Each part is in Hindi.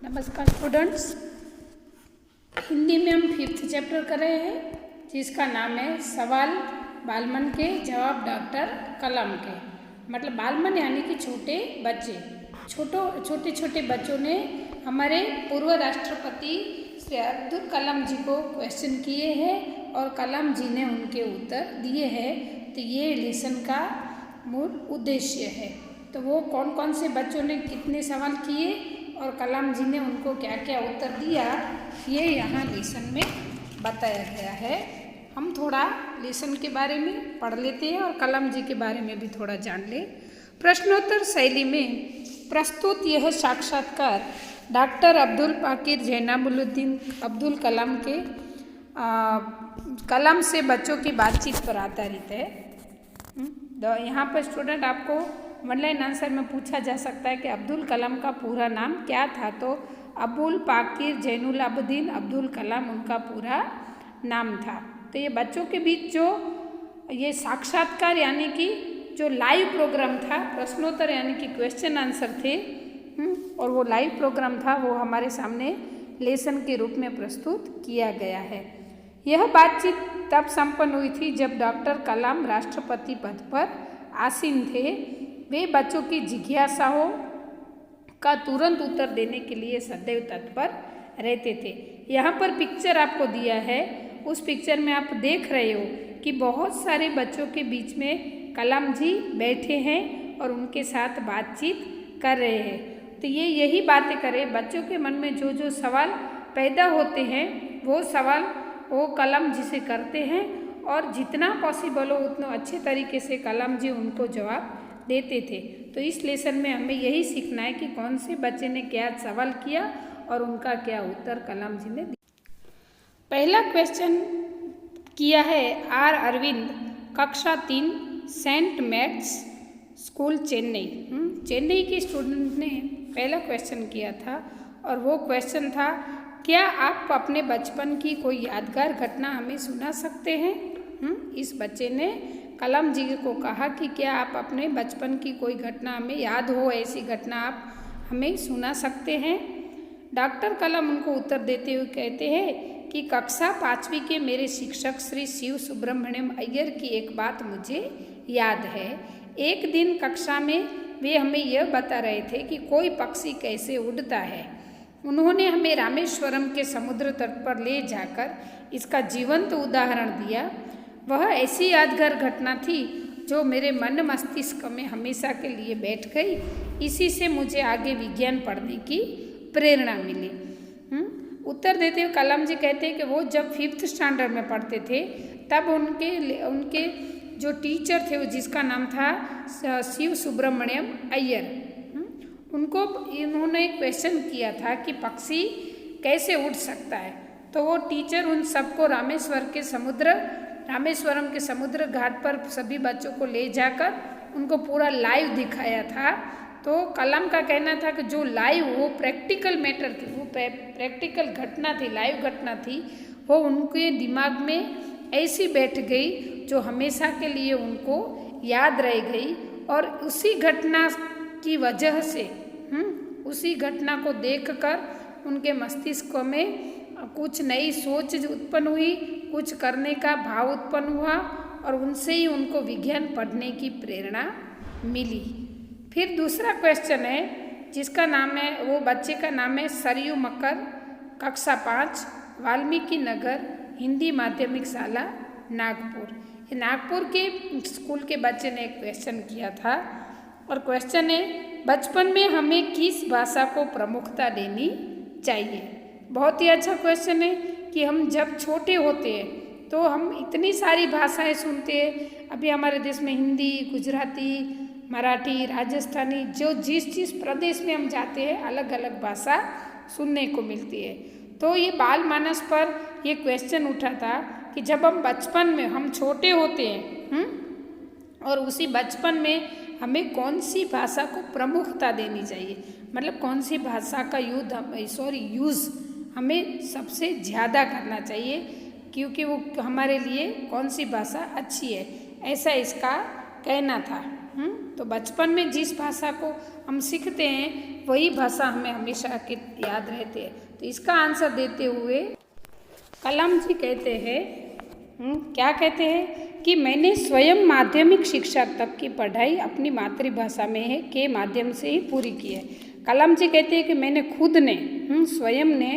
नमस्कार स्टूडेंट्स, हिंदी में हम 5th चैप्टर कर रहे हैं जिसका नाम है सवाल बालमन के जवाब डॉक्टर कलाम के। मतलब बालमन यानी कि छोटे बच्चे। छोटे बच्चों ने हमारे पूर्व राष्ट्रपति श्री अब्दुल कलाम जी को क्वेश्चन किए हैं और कलाम जी ने उनके उत्तर दिए हैं। तो ये लेसन का मूल उद्देश्य है। तो वो कौन कौन से बच्चों ने कितने सवाल किए और कलाम जी ने उनको क्या क्या उत्तर दिया, ये यहाँ लेसन में बताया गया है। हम थोड़ा लेसन के बारे में पढ़ लेते हैं और कलाम जी के बारे में भी थोड़ा जान लें। प्रश्नोत्तर शैली में प्रस्तुत यह साक्षात्कार डॉक्टर अब्दुल पाकिर जैनाबुद्दीन अब्दुल कलाम के कलाम से बच्चों की बातचीत पर आधारित है। यहाँ पर स्टूडेंट आपको ऑनलाइन आंसर में पूछा जा सकता है कि अब्दुल कलाम का पूरा नाम क्या था। तो अबुल पाकिर जैनुलाब्दीन अब्दुल कलाम उनका पूरा नाम था। तो ये बच्चों के बीच जो ये साक्षात्कार यानी कि जो लाइव प्रोग्राम था, प्रश्नोत्तर यानी कि क्वेश्चन आंसर थे और वो लाइव प्रोग्राम था, वो हमारे सामने लेसन के रूप में प्रस्तुत किया गया है। यह बातचीत तब संपन्न हुई थी जब डॉक्टर कलाम राष्ट्रपति पद पर आसीन थे। वे बच्चों की जिज्ञासाओं का तुरंत उत्तर देने के लिए सदैव तत्पर रहते थे। यहाँ पर पिक्चर आपको दिया है, उस पिक्चर में आप देख रहे हो कि बहुत सारे बच्चों के बीच में कलाम जी बैठे हैं और उनके साथ बातचीत कर रहे हैं। तो ये यही बातें करें, बच्चों के मन में जो जो सवाल पैदा होते हैं वो सवाल वो कलाम जी से करते हैं और जितना पॉसिबल हो उतना अच्छे तरीके से कलाम जी उनको जवाब देते थे। तो इस लेसन में हमें यही सीखना है कि कौन से बच्चे ने क्या सवाल किया और उनका क्या उत्तर कलाम जी ने दिया। पहला क्वेश्चन किया है आर अरविंद, कक्षा 3, saint max school Chennai. Chennai के स्टूडेंट ने पहला क्वेश्चन किया था और वो क्वेश्चन था, क्या आप अपने बचपन की कोई यादगार घटना हमें सुना सकते हैं। इस बच्चे ने कलाम जी को कहा कि क्या आप अपने बचपन की कोई घटना हमें याद हो, ऐसी घटना आप हमें सुना सकते हैं। डॉक्टर कलाम उनको उत्तर देते हुए कहते हैं कि कक्षा 5वीं के मेरे शिक्षक श्री शिव सुब्रमण्यम अय्यर की एक बात मुझे याद है। एक दिन कक्षा में वे हमें यह बता रहे थे कि कोई पक्षी कैसे उड़ता है। उन्होंने हमें रामेश्वरम के समुद्र तट पर ले जाकर इसका जीवंत उदाहरण दिया। वह ऐसी यादगार घटना थी जो मेरे मन मस्तिष्क में हमेशा के लिए बैठ गई। इसी से मुझे आगे विज्ञान पढ़ने की प्रेरणा मिली। उत्तर देते हुए कलाम जी कहते हैं कि वो जब 5th स्टैंडर्ड में पढ़ते थे तब उनके जो टीचर थे वो जिसका नाम था शिव सुब्रमण्यम अय्यर, उनको इन्होंने क्वेश्चन किया था कि पक्षी कैसे उड़ सकता है। तो वो टीचर उन सबको रामेश्वरम के समुद्र घाट पर सभी बच्चों को ले जाकर उनको पूरा लाइव दिखाया था। तो कलाम का कहना था कि जो लाइव वो प्रैक्टिकल मैटर थी, वो प्रैक्टिकल घटना थी, लाइव घटना थी, वो उनके दिमाग में ऐसी बैठ गई जो हमेशा के लिए उनको याद रह गई। और उसी घटना की वजह से उसी घटना को देखकर उनके मस्तिष्क में कुछ नई सोच उत्पन्न हुई, कुछ करने का भाव उत्पन्न हुआ और उनसे ही उनको विज्ञान पढ़ने की प्रेरणा मिली। फिर दूसरा क्वेश्चन है जिसका नाम है, वो बच्चे का नाम है सरयू मकर, कक्षा 5, वाल्मीकि नगर हिंदी माध्यमिक शाला नागपुर। ये नागपुर के स्कूल के बच्चे ने एक क्वेश्चन किया था और क्वेश्चन है, बचपन में हमें किस भाषा को प्रमुखता देनी चाहिए। बहुत ही अच्छा क्वेश्चन है कि हम जब छोटे होते हैं तो हम इतनी सारी भाषाएं सुनते हैं। अभी हमारे देश में हिंदी, गुजराती, मराठी, राजस्थानी, जो जिस प्रदेश में हम जाते हैं अलग अलग भाषा सुनने को मिलती है। तो ये बाल मानस पर ये क्वेश्चन उठा था कि जब हम बचपन में हम छोटे होते हैं और उसी बचपन में हमें कौन सी भाषा को प्रमुखता देनी चाहिए, मतलब कौन सी भाषा का यूज़ हमें सबसे ज़्यादा करना चाहिए, क्योंकि वो हमारे लिए कौन सी भाषा अच्छी है, ऐसा इसका कहना था। तो बचपन में जिस भाषा को हम सीखते हैं वही भाषा हमें हमेशा के याद रहती है। तो इसका आंसर देते हुए कलाम जी कहते हैं, क्या कहते हैं कि मैंने स्वयं माध्यमिक शिक्षा तक की पढ़ाई अपनी मातृभाषा में है के माध्यम से ही पूरी की है। कलाम जी कहते हैं कि मैंने खुद ने स्वयं ने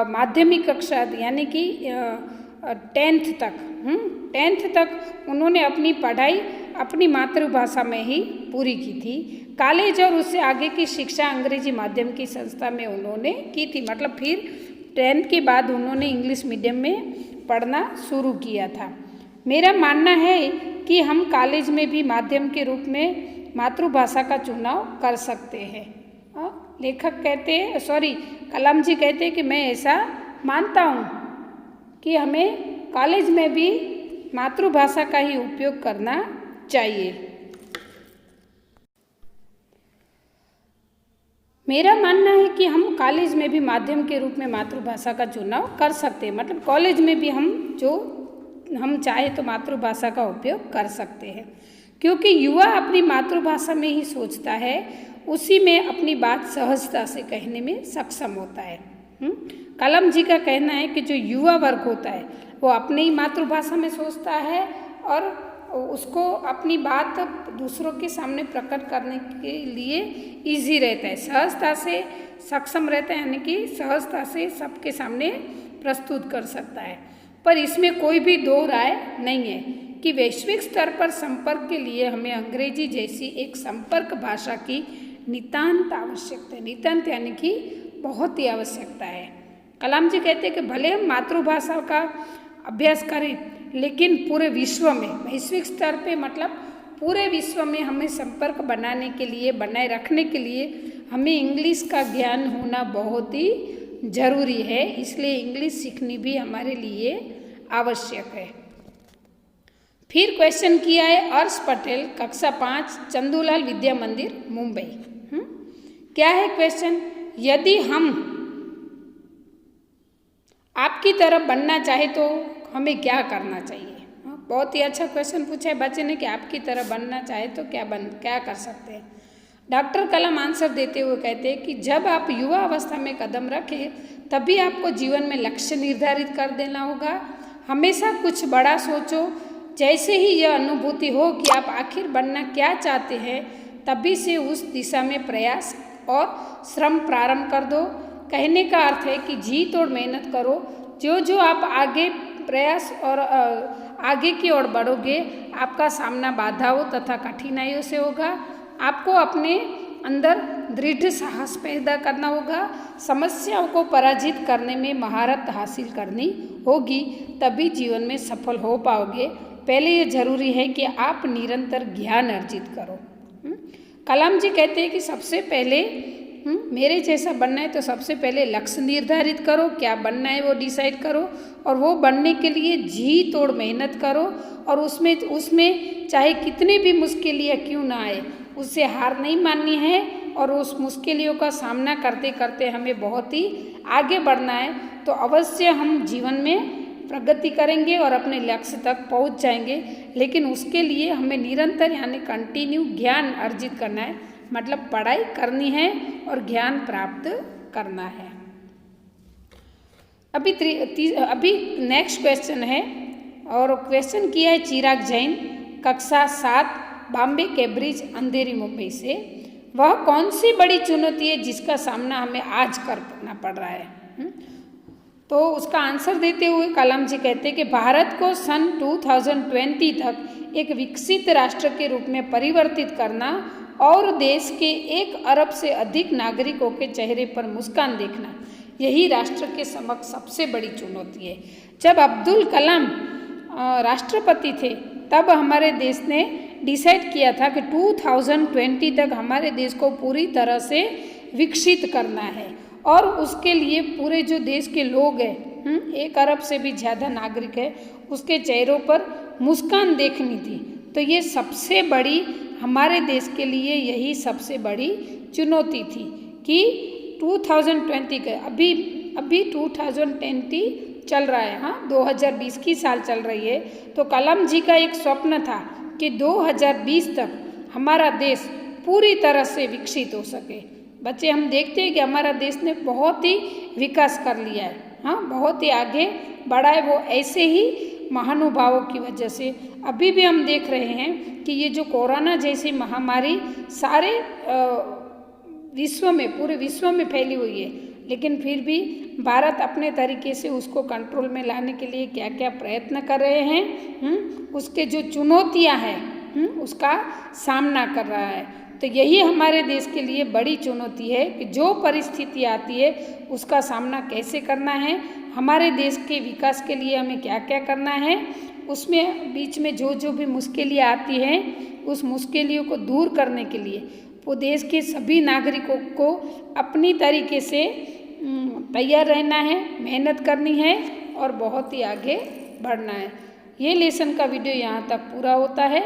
माध्यमिक कक्षा यानी कि 10th तक उन्होंने अपनी पढ़ाई अपनी मातृभाषा में ही पूरी की थी। कॉलेज और उससे आगे की शिक्षा अंग्रेजी माध्यम की संस्था में उन्होंने की थी, मतलब फिर 10th के बाद उन्होंने इंग्लिश मीडियम में पढ़ना शुरू किया था। मेरा मानना है कि हम कॉलेज में भी माध्यम के रूप में मातृभाषा का चुनाव कर सकते हैं। लेखक कहते हैं, कलाम जी कहते हैं कि मैं ऐसा मानता हूँ कि हमें कॉलेज में भी मातृभाषा का ही उपयोग करना चाहिए। मेरा मानना है कि हम कॉलेज में भी माध्यम के रूप में मातृभाषा का चुनाव कर सकते हैं, मतलब कॉलेज में भी हम चाहे तो मातृभाषा का उपयोग कर सकते हैं, क्योंकि युवा अपनी मातृभाषा में ही सोचता है, उसी में अपनी बात सहजता से कहने में सक्षम होता है। कलाम जी का कहना है कि जो युवा वर्ग होता है वो अपनी ही मातृभाषा में सोचता है और उसको अपनी बात दूसरों के सामने प्रकट करने के लिए इजी रहता है, सहजता से सक्षम रहता है, यानी कि सहजता से सबके सामने प्रस्तुत कर सकता है। पर इसमें कोई भी दो राय नहीं है कि वैश्विक स्तर पर संपर्क के लिए हमें अंग्रेजी जैसी एक संपर्क भाषा की नितांत आवश्यकता है। नितांत यानी कि बहुत ही आवश्यकता है। कलाम जी कहते हैं कि भले हम मातृभाषा का अभ्यास करें, लेकिन पूरे विश्व में, वैश्विक स्तर पे मतलब पूरे विश्व में हमें संपर्क बनाने के लिए, बनाए रखने के लिए हमें इंग्लिश का ज्ञान होना बहुत ही जरूरी है। इसलिए इंग्लिश सीखनी भी हमारे लिए आवश्यक है। फिर क्वेश्चन किया है अर्श पटेल, कक्षा 5, चंदूलाल विद्या मंदिर, मुंबई। क्या है क्वेश्चन? यदि हम आपकी तरफ बनना चाहे तो हमें क्या करना चाहिए? बहुत ही अच्छा क्वेश्चन पूछा है बच्चे ने कि आपकी तरफ बनना चाहे तो क्या कर सकते हैं। डॉक्टर कलाम आंसर देते हुए कहते हैं कि जब आप युवा अवस्था में कदम रखें तभी आपको जीवन में लक्ष्य निर्धारित कर देना होगा। हमेशा कुछ बड़ा सोचो। जैसे ही यह अनुभूति हो कि आप आखिर बनना क्या चाहते हैं, तभी से उस दिशा में प्रयास और श्रम प्रारंभ कर दो। कहने का अर्थ है कि जी तोड़ मेहनत करो। जो आप आगे प्रयास और आगे की ओर बढ़ोगे, आपका सामना बाधाओं तथा कठिनाइयों से होगा। आपको अपने अंदर दृढ़ साहस पैदा करना होगा। समस्याओं को पराजित करने में महारत हासिल करनी होगी, तभी जीवन में सफल हो पाओगे। पहले ये जरूरी है कि आप निरंतर ज्ञान अर्जित करो। कलाम जी कहते हैं कि सबसे पहले मेरे जैसा बनना है तो सबसे पहले लक्ष्य निर्धारित करो, क्या बनना है वो डिसाइड करो, और वो बनने के लिए जी तोड़ मेहनत करो। और उसमें चाहे कितनी भी मुश्किलें क्यों ना आए, उससे हार नहीं माननी है। और उस मुश्किलों का सामना करते करते हमें बहुत ही आगे बढ़ना है, तो अवश्य हम जीवन में प्रगति करेंगे और अपने लक्ष्य तक पहुंच जाएंगे। लेकिन उसके लिए हमें निरंतर यानी कंटिन्यू ज्ञान अर्जित करना है, मतलब पढ़ाई करनी है और ज्ञान प्राप्त करना है। अभी नेक्स्ट क्वेश्चन है, और क्वेश्चन किया है चिराग जैन, कक्षा 7, बॉम्बे कैम्ब्रिज अंधेरी मुंबई से। वह कौन सी बड़ी चुनौती है जिसका सामना हमें आज करना पड़ रहा है? तो उसका आंसर देते हुए कलाम जी कहते हैं कि भारत को सन 2020 तक एक विकसित राष्ट्र के रूप में परिवर्तित करना और देश के 1 अरब से अधिक नागरिकों के चेहरे पर मुस्कान देखना, यही राष्ट्र के समक्ष सबसे बड़ी चुनौती है। जब अब्दुल कलाम राष्ट्रपति थे तब हमारे देश ने डिसाइड किया था कि 2020 तक हमारे देश को पूरी तरह से विकसित करना है, और उसके लिए पूरे जो देश के लोग हैं, 1 अरब से भी ज़्यादा नागरिक है, उसके चेहरों पर मुस्कान देखनी थी। तो ये सबसे बड़ी हमारे देश के लिए यही सबसे बड़ी चुनौती थी कि 2020 के अभी 2020 चल रहा है, 2020 की साल चल रही है। तो कलाम जी का एक स्वप्न था कि 2020 तक हमारा देश पूरी तरह से विकसित हो सके। बच्चे, हम देखते हैं कि हमारा देश ने बहुत ही विकास कर लिया है, हाँ, बहुत ही आगे बढ़ा है, वो ऐसे ही महानुभावों की वजह से। अभी भी हम देख रहे हैं कि ये जो कोरोना जैसी महामारी सारे विश्व में, पूरे विश्व में फैली हुई है, लेकिन फिर भी भारत अपने तरीके से उसको कंट्रोल में लाने के लिए क्या क्या प्रयत्न कर रहे हैं, उसके जो चुनौतियां हैं उसका सामना कर रहा है। तो यही हमारे देश के लिए बड़ी चुनौती है कि जो परिस्थिति आती है उसका सामना कैसे करना है, हमारे देश के विकास के लिए हमें क्या क्या करना है, उसमें बीच में जो जो भी मुश्किलें आती हैं उस मुश्किलों को दूर करने के लिए वो देश के सभी नागरिकों को अपनी तरीके से तैयार रहना है, मेहनत करनी है और बहुत ही आगे बढ़ना है। ये लेसन का वीडियो यहाँ तक पूरा होता है।